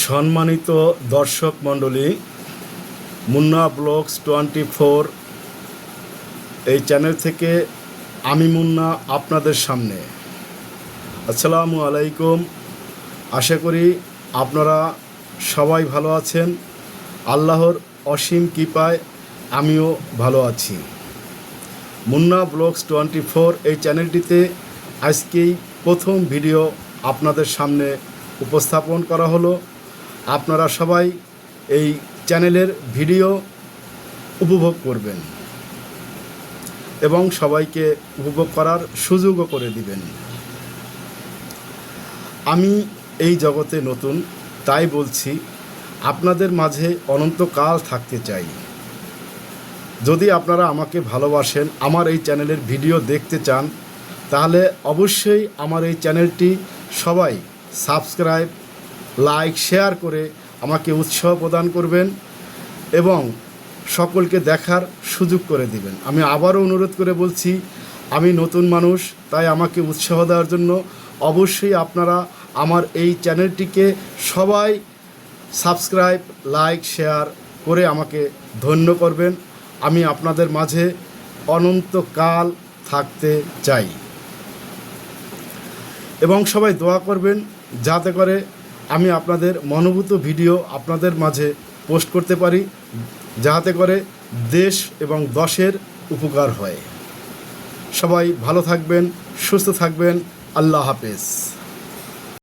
সম্মানিত দর্শক মণ্ডলী, মুন্না ব্লগস 24 এই চ্যানেল থেকে আমি মুন্না আপনাদের সামনে। আসসালামু আলাইকুম। আশা করি আপনারা সবাই ভালো আছেন। আল্লাহর অসীম কৃপায় আমিও ভালো আছি। মুন্না ব্লগস 24 এই চ্যানেলটিতে আজকেই প্রথম ভিডিও আপনাদের সামনে উপস্থাপন করা হলো। আপনারা সবাই এই চ্যানেলের ভিডিও উপভোগ করবেন এবং সবাইকে উপভোগ করার সুযোগও করে দিবেন। আমি এই জগতে নতুন, তাই বলছি আপনাদের মাঝে অনন্তকাল থাকতে চাই। যদি আপনারা আমাকে ভালোবাসেন, আমার এই চ্যানেলের ভিডিও দেখতে চান, তাহলে অবশ্যই আমার এই চ্যানেলটি সবাই সাবস্ক্রাইব, লাইক, শেয়ার করে আমাকে উৎসাহ প্রদান করবেন এবং সকলকে দেখার সুযোগ করে দিবেন। আমি আবারও অনুরোধ করে বলছি, আমি নতুন মানুষ, তাই আমাকে উৎসাহ দেওয়ার জন্য অবশ্যই আপনারা আমার এই চ্যানেলটিকে সবাই সাবস্ক্রাইব, লাইক, শেয়ার করে আমাকে ধন্য করবেন। আমি আপনাদের মাঝে অনন্তকাল থাকতে চাই এবং সবাই দোয়া করবেন যাতে করে আমি আপনাদের মনোভূত ভিডিও আপনাদের মাঝে পোস্ট করতে পারি, যাতে করে দেশ এবং দশের উপকার হয়। সবাই ভালো থাকবেন, সুস্থ থাকবেন। আল্লাহ হাফেজ।